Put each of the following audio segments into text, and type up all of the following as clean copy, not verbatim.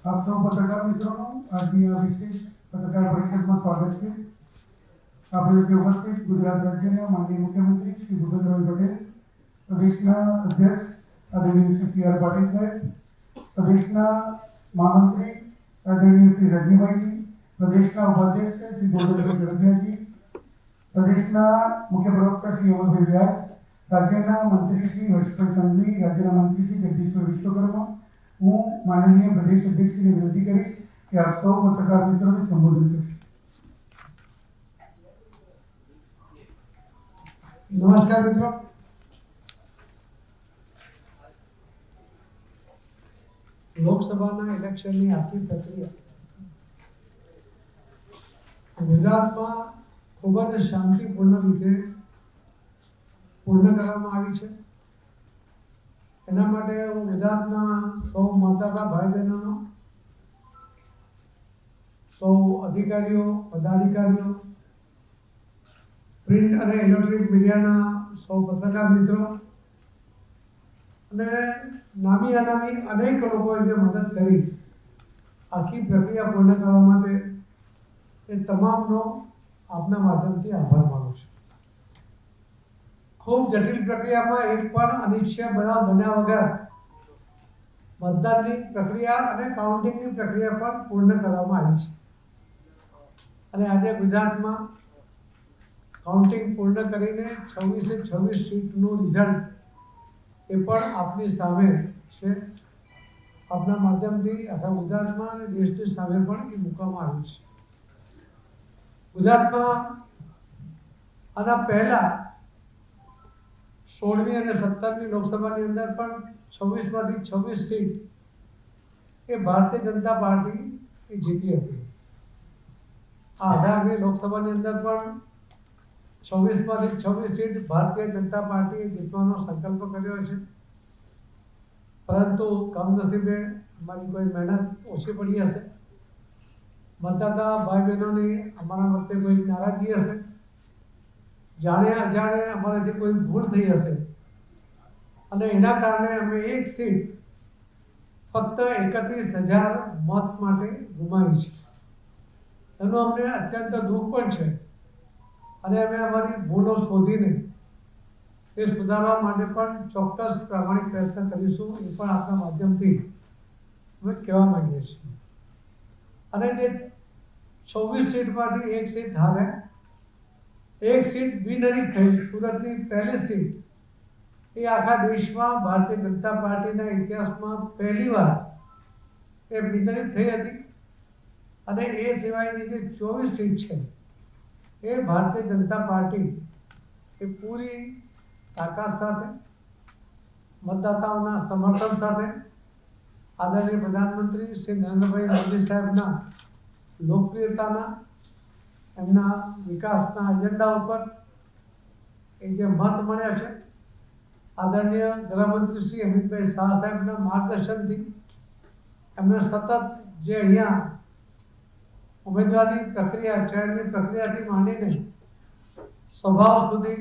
આપ સૌ પત્રકાર મિત્રોનું આજની આ વિશેષ પત્રકાર પરિષદમાં સ્વાગત છે. આપણે જે ઉપસ્થિત ગુજરાત રાજ્યના માનનીય મુખ્યમંત્રી શ્રી ભૂપેન્દ્રભાઈ પટેલ, પ્રદેશના અધ્યક્ષ આદરણીય શ્રી સી આર પાટીલ સાહેબ, પ્રદેશના મહામંત્રી આદરણીય શ્રી રજનીભાઈજી, પ્રદેશના ઉપાધ્યક્ષ શ્રી ગોરધનભાઈ ઝડફિયાજી, પ્રદેશના મુખ્ય પ્રવક્તા શ્રી અમરભાઈ વ્યાસ, રાજ્યના મંત્રી શ્રી હર્ષભાઈ સંઘવી, રાજ્યના મંત્રી શ્રી જગદીશભાઈ વિશ્વકર્મા, હું માનનીય પ્રદેશ અધ્યક્ષને વિનંતી કરીશ કે આપ સૌ પત્રકાર મિત્રોને સંબોધન કરશે. નમસ્કાર મિત્રો. લોકસભાના ઇલેક્શનની આખી પ્રક્રિયા ગુજરાતમાં ખૂબ જ શાંતિપૂર્ણ રીતે પૂર્ણ કરવામાં આવી છે. એના માટે હું ગુજરાતના સૌ મતદાતા ભાઈ બહેનોનો, સૌ અધિકારીઓ, પદાધિકારીઓ, પ્રિન્ટ અને ઇલેક્ટ્રોનિક મીડિયાના સૌ પત્રકાર મિત્રો અને નામી અનામી અનેક લોકોએ જે મદદ કરી આખી પ્રક્રિયા પૂર્ણ કરવા માટે એ તમામનો આપના માધ્યમથી આભાર માનું છું. ખૂબ જટિલ પ્રક્રિયામાં એક પણ અનિચ્છનીય બનાવ બન્યા વગર મતદાનની પ્રક્રિયા અને કાઉન્ટિંગની પ્રક્રિયા પણ પૂર્ણ કરવામાં આવી છે. અને આજે ગુજરાતમાં કાઉન્ટિંગ પૂર્ણ કરીને 26 સીટનું રિઝલ્ટ એ પણ આપની સામે છે. આપના માધ્યમથી આખા ગુજરાતમાં અને દેશની સામે પણ એ મૂકવામાં આવ્યું છે. ગુજરાતમાં આના પહેલા 16મી અને 17મી લોકસભાની અંદર પણ 26માંથી 26 સીટ એ ભારતીય જનતા પાર્ટી એ જીતી હતી. આ 18મી લોકસભાની અંદર પણ 26માંથી 26 સીટ ભારતીય જનતા પાર્ટીએ જીતવાનો સંકલ્પ કર્યો છે. પરંતુ કમનસીબે અમારી કોઈ મહેનત ઓછી પડી હશે, મતદાતા ભાઈ બહેનોની અમારા વખતે કોઈ નારાજગી હશે, જાણે અજાણે અમારાથી કોઈ ભૂલ થઈ હશે અને એના કારણે અમે એક સીટ ફક્ત 31,000 મત માટે ગુમાવી છે. એનું અમને અત્યંત દુઃખ પણ છે અને અમે અમારી ભૂલો શોધીને એ સુધારવા માટે પણ ચોક્કસ પ્રામાણિક પ્રયત્ન કરીશું. એ પણ આપણા માધ્યમથી અમે કહેવા માંગીએ છીએ. અને જે 26 સીટમાંથી એક સીટ હારે, એક સીટ બિનહરીફ થઈ, સુરતની પહેલી સીટ એ આખા દેશમાં ભારતીય જનતા પાર્ટીના ઇતિહાસમાં પહેલીવાર એ બિનહરીફ થઈ હતી. અને એ સિવાયની જે 24 સીટ છે એ ભારતીય જનતા પાર્ટી એ પૂરી તાકાત સાથે, મતદાતાઓના સમર્થન સાથે, આદરણીય પ્રધાનમંત્રી શ્રી નરેન્દ્રભાઈ મોદી સાહેબના લોકપ્રિયતાના, એમના વિકાસના એજન્ડા ઉપર એ જે મત મળ્યા છે, આદરણીય ગૃહમંત્રી શ્રી અમિતભાઈ શાહ સાહેબના માર્ગદર્શનથી એમને સતત જે અહીંયા ઉમેદવારની પ્રક્રિયા, ચયનની પ્રક્રિયાથી માંડીને સ્વભાવ સુધી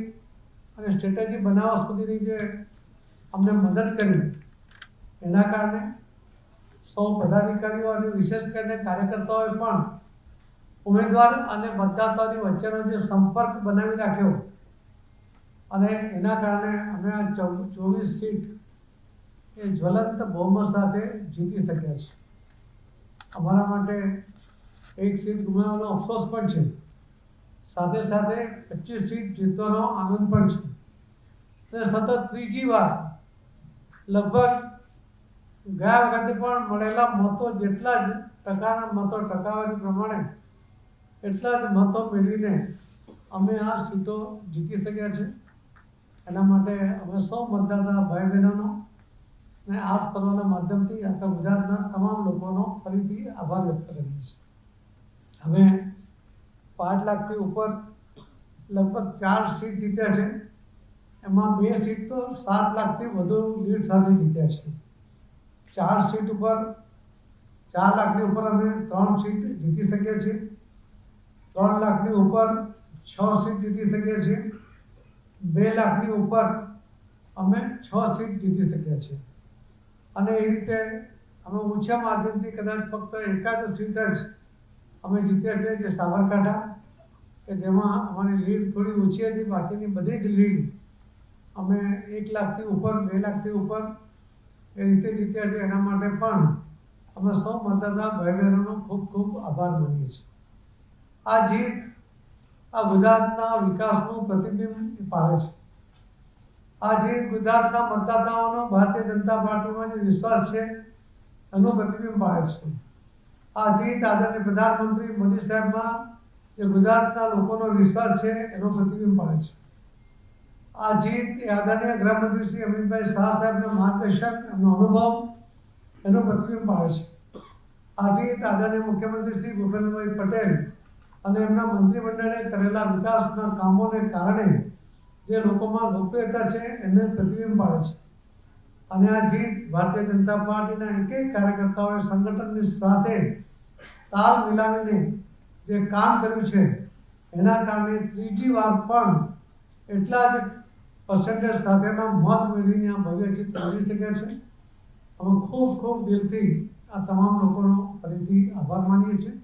અને સ્ટ્રેટેજી બનાવવા સુધીની જે અમને મદદ કરી, એના કારણે સૌ પદાધિકારીઓ અને વિશેષ કરીને કાર્યકર્તાઓએ પણ ઉમેદવાર અને મતદાતાઓની વચ્ચેનો જે સંપર્ક બનાવી રાખ્યો અને એના કારણે અમે આ 24 સીટ એ જ્વલંત બહુમત સાથે જીતી શક્યા છે. અમારા માટે એક સીટ ગુમાવવાનો અફસોસ પણ છે, સાથે સાથે 25 સીટ જીતવાનો આનંદ પણ છે. અને સતત ત્રીજી વાર લગભગ ગયા વખતે પણ મળેલા મતો જેટલા જ ટકાના મતો, ટકાવારી પ્રમાણે એટલા જ મતો મેળવીને અમે આ સીટો જીતી શક્યા છે. એના માટે અમે સૌ મતદાતા ભાઈ બહેનોનો અને આપ સર્વના માધ્યમથી આખા ગુજરાતના તમામ લોકોનો ફરીથી આભાર વ્યક્ત કરીએ છીએ. અમે 5 લાખથી ઉપર લગભગ 4 સીટ જીત્યા છે. એમાં 2 સીટ તો 7 લાખથી વધુ લીડ સાથે જીત્યા છે. 4 સીટ ઉપર 4 લાખની ઉપર અમે 3 સીટ જીતી શકીએ છીએ. 3 લાખની ઉપર 6 સીટ જીતી શકીએ છીએ. 2 લાખની ઉપર અમે 6 સીટ જીતી શક્યા છીએ. અને એ રીતે અમે ઓછા માર્જિનથી કદાચ ફક્ત એકાદ સીટ જ અમે જીત્યા છે, જે સાબરકાંઠા, કે જેમાં અમારી લીડ થોડી ઓછી હતી. બાકીની બધી જ લીડ અમે 1 લાખથી ઉપર, 2 લાખથી ઉપર એ રીતે જીત્યા છે. એના માટે પણ અમે સૌ મતદાતા ભાઈ બહેનોનો ખૂબ ખૂબ આભાર માનીએ છીએ. આ જીત આ ગુજરાતના વિકાસનું પ્રતિબિંબ પાડે છે. આ જીત ગુજરાતના મતદાતાઓનો ભારતીય જનતા પાર્ટીમાં જે વિશ્વાસ છે એનું પ્રતિબિંબ પાડે છે. આ જીત આદરણીય પ્રધાનમંત્રી મોદી સાહેબમાં જે ગુજરાતના લોકોનો વિશ્વાસ છે એનો પ્રતિબિંબ પાડે છે. આ જીત એ આદરણીય ગૃહમંત્રી શ્રી અમિતભાઈ શાહ સાહેબના માર્ગદર્શન, એમનો અનુભવ એનો પ્રતિબિંબ પાડે છે. આ જીત આદરણીય મુખ્યમંત્રી શ્રી ભૂપેન્દ્રભાઈ પટેલ અને એમના મંત્રીમંડળે કરેલા વિકાસના કામોને કારણે જે લોકોમાં લોકપ્રિયતા છે એને પ્રતિબિંબ પાડે છે. અને આ જીત ભારતીય જનતા પાર્ટીના એક કાર્યકર્તાઓએ સંગઠનની સાથે તાલ મિલાવીને જે કામ કર્યું છે એના કારણે ત્રીજી વાર પણ એટલા જ પર્સન્ટેજ સાથેના મત મેળવીને આ ભવ્ય જીત મેળવી શક્યા છે. અમે ખૂબ ખૂબ દિલથી આ તમામ લોકોનો ફરીથી આભાર માનીએ છીએ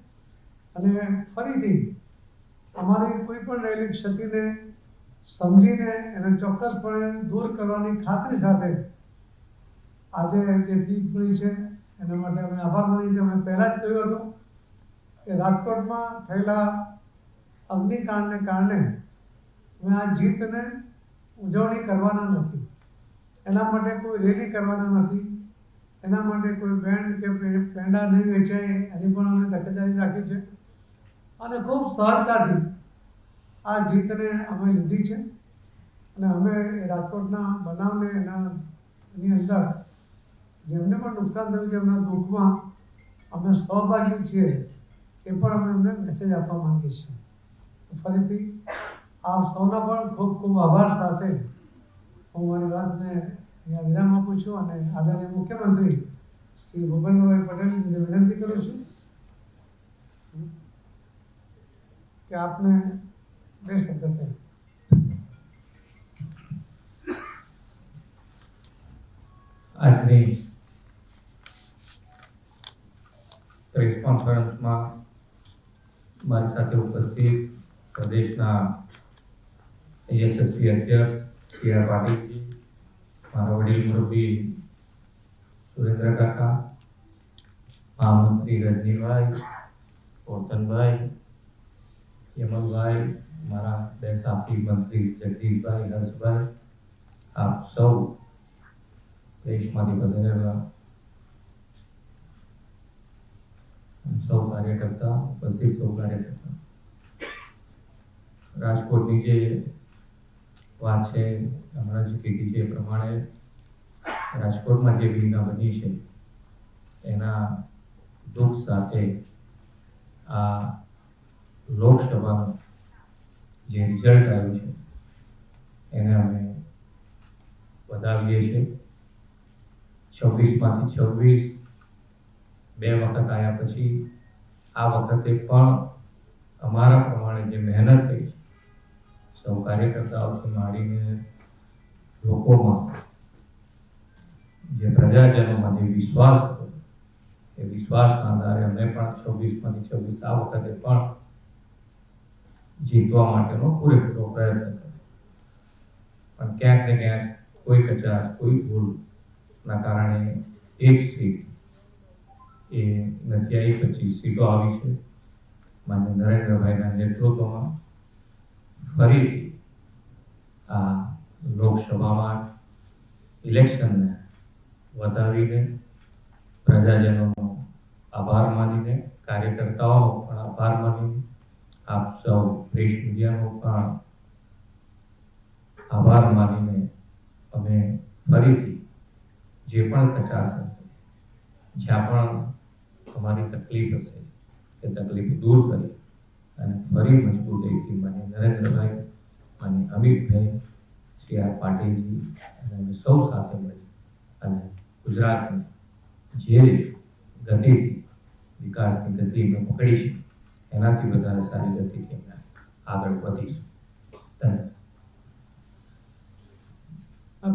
અને ફરીથી અમારી કોઈ પણ રહેલી ક્ષતિને સમજીને એને ચોક્કસપણે દૂર કરવાની ખાતરી સાથે આજે જે જીત મળી છે એના માટે અમે આભાર માનીએ છીએ. અમે પહેલાં જ કહ્યું હતું કે રાજકોટમાં થયેલા અગ્નિકાંડને કારણે અમે આ જીતને ઉજવણી કરવાના નથી. એના માટે કોઈ રેલી કરવાના નથી. એના માટે કોઈ બેન્ડ કે પેંડા નહીં વેચાય એની પણ અમે તકેદારી રાખી છે. અને ખૂબ સહજતાથી આ જીતને અમે લીધી છે. અને અમે રાજકોટના બનાવને એની અંદર જેમને પણ નુકસાન થયું છે એમના દુઃખમાં અમે સહભાગી છીએ એ પણ અમે એમને મેસેજ આપવા માંગીએ છીએ. ફરીથી આપ સૌના પણ ખૂબ ખૂબ આભાર સાથે હું મારી વાતને અહીંયા વિરામ આપું છું અને આદરણીય મુખ્યમંત્રી શ્રી ભૂપેન્દ્રભાઈ પટેલને વિનંતી કરું છું કે આપને 2 શબ્દ કહે. આજની પ્રેસ કોન્ફરન્સમાં મારી સાથે ઉપસ્થિત પ્રદેશના યશસ્વી અધ્યક્ષ સી આર પાટીલજી, મારા વડીલ મુરબ્બી સુરેન્દ્ર કાકા, મહામંત્રી રજનીભાઈ, પોતનભાઈ, યમલભાઈ, મારા બે સાથી મંત્રી જગદીશભાઈ, હર્ષભાઈ, આપ સૌ દેશમાંથી પધારેલા સૌ કાર્યકર્તા, ઉપસ્થિત સૌ કાર્યકર્તા, રાજકોટની જે વાત છે હમણાં જ કીધી છે એ પ્રમાણે રાજકોટમાં જે ઘટના બની છે એના દુઃખ સાથે આ લોકસભાનું જે રિઝલ્ટ આવ્યું છે એને અમે વધાવીએ છીએ. 26માંથી 26 2 વખત આવ્યા પછી આ વખતે પણ અમારા પ્રમાણે જે મહેનત થઈ છે સૌ કાર્યકર્તાઓથી માંડીને લોકોમાં જે પ્રજાજનોમાં જે વિશ્વાસ હતો એ વિશ્વાસના આધારે અમે પણ 26માંથી 26 આ વખતે પણ જીતવા માટેનો પૂરેપૂરો પ્રયત્ન કર્યો. પણ ક્યાંક ને ક્યાંક કોઈ કચાશ, કોઈ ભૂલના કારણે એક સીટ એ નથી આવી, 25 સીટો આવી છે. માન્ય નરેન્દ્રભાઈના નેતૃત્વમાં ફરીથી આ લોકસભામાં ઇલેક્શનને વધાવીને પ્રજાજનોનો આભાર માનીને, કાર્યકર્તાઓનો પણ આભાર માનીને, આપ સૌ પ્રેસ મીડિયાનો પણ આભાર માનીને અમે ફરીથી જે પણ કચાશ હશે, જ્યાં પણ અમારી તકલીફ હશે એ તકલીફ દૂર કરી અને ફરી મજબૂતાઈથી માન્ય નરેન્દ્રભાઈ, માન્ય અમિતભાઈ, સી આર પાટીલજી અને અમે સૌ સાથે મળી અને ગુજરાતને જે ગતિથી વિકાસની ગતિ અમે પકડી છે એનાથી વધારે સારી ગતિથી અમે આગળ વધીશું. ધન્યવાદ.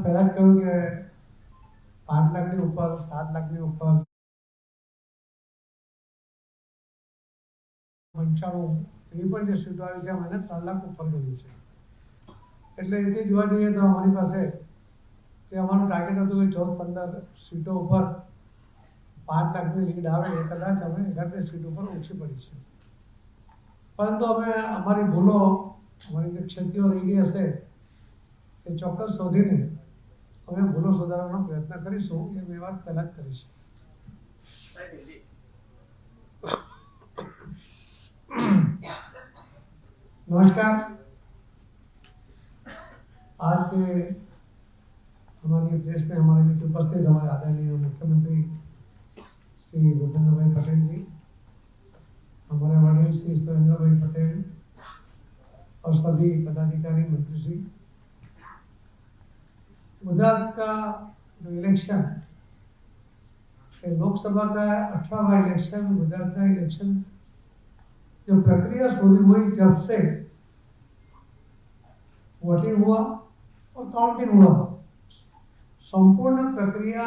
પહેલાં જ કહ્યું કે 5 લાખની ઉપર, 7 લાખની ઉપર 95 એવી પણ જે સીટો આવી છે એમાં એને 3 લાખ ઉપર ગણી છે. એટલે એ રીતે જોવા જઈએ તો અમારી પાસે જે અમારું ટાર્ગેટ હતું કે 14-15 સીટો ઉપર 5 લાખની લીડ આવે એ કદાચ અમે 11 સીટ ઉપર ઓછી પડી છે. પરંતુ અમે અમારી ભૂલો, અમારી જે ક્ષતિઓ રહી ગઈ હશે એ ચોક્કસ શોધીને અમે ભૂલો સુધારવાનો પ્રયત્ન કરીશું. એ મેં વાત પહેલાં જ કરી છે. नमस्कार। आज के हमारी प्रेस में हमारे बीच उपस्थित हमारे आदरणीय मुख्यमंत्री श्री भूपेंद्र भाई पटेल जी, हमारे वडील श्री सुरेंद्र भाई पटेल और सभी पदाधिकारी मंत्री श्री। गुजरात का जो इलेक्शन लोकसभा का 18वां इलेक्शन, गुजरात का इलेक्शन जो प्रक्रिया शुरू हुई जब से वोटिंग हुआ और काउंटिंग हुआ, संपूर्ण प्रक्रिया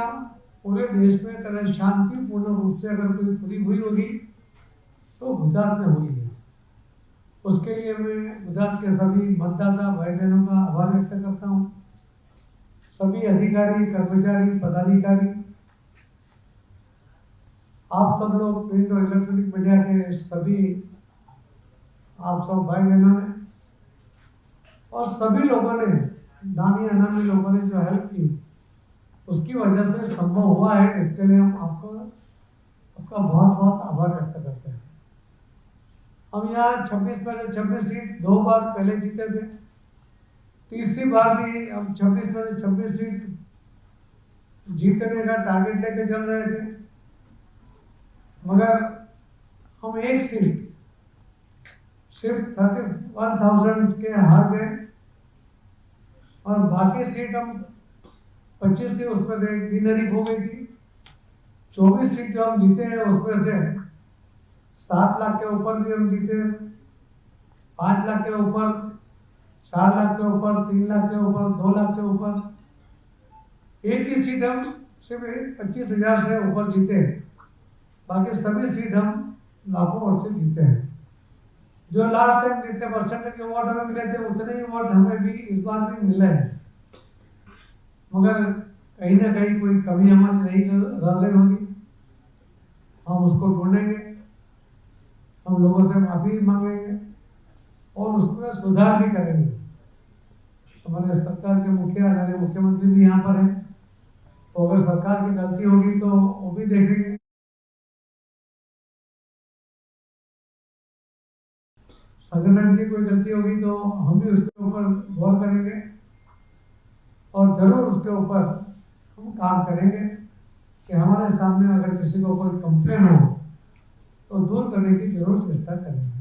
पूरे देश में कदम शांतिपूर्ण रूप से अगर कोई पूरी हुई होगी तो गुजरात में हुई है। उसके लिए मैं गुजरात के सभी मतदाता भाई बहनों का आभार व्यक्त करता हूँ। सभी अधिकारी, कर्मचारी, पदाधिकारी, आप सब लोग, प्रिंट और इलेक्ट्रॉनिक मीडिया के सभी आप सब भाई बहनों ने और सभी लोगों ने, नामी अनामी लोगों ने जो हेल्प की, उसकी वजह से संभव हुआ है। इसके लिए हम आपका बहुत बहुत आभार व्यक्त करते हैं। हम यहाँ 26 सीट 2 बार पहले जीते थे, तीसरी बार भी हम 26 सीट जीतने का टारगेट लेके चल रहे थे, मगर हम एक सीट सिर्फ 31,000 के हार गए और बाकी सीट हम 25 थी, उसमें से एक विनरिंग हो गई थी। 24 सीट जो हम जीते हैं उसमें से 7 लाख के ऊपर भी हम जीते, 5 लाख के ऊपर, 4 लाख के ऊपर, 3 लाख के ऊपर, 2 लाख के ऊपर। एक ही सीट हम सिर्फ 25,000 से ऊपर जीते, बाकी सभी सीट हम लाखों वोट से जीते हैं। जो लास्ट टाइम जितने परसेंटेज के वोट हमें मिले थे उतने ही वोट हमें भी इस बार भी मिले हैं, मगर कहीं ना कहीं कोई कमी हमारी नहीं रह गई होगी। हम उसको ढूंढेंगे, हम लोगों से माफी मांगेंगे और उसमें सुधार भी करेंगे। हमारे सरकार के मुख्यमंत्री भी यहाँ पर हैं, तो अगर सरकार की गलती होगी तो वो भी देखेंगे। संगठन की कोई गलती होगी तो हम भी उसके ऊपर गौर करेंगे और जरूर उसके ऊपर हम काम करेंगे कि हमारे सामने अगर किसी को कोई कंप्लेन हो तो दूर करने की जरूर चेष्टा करेंगे।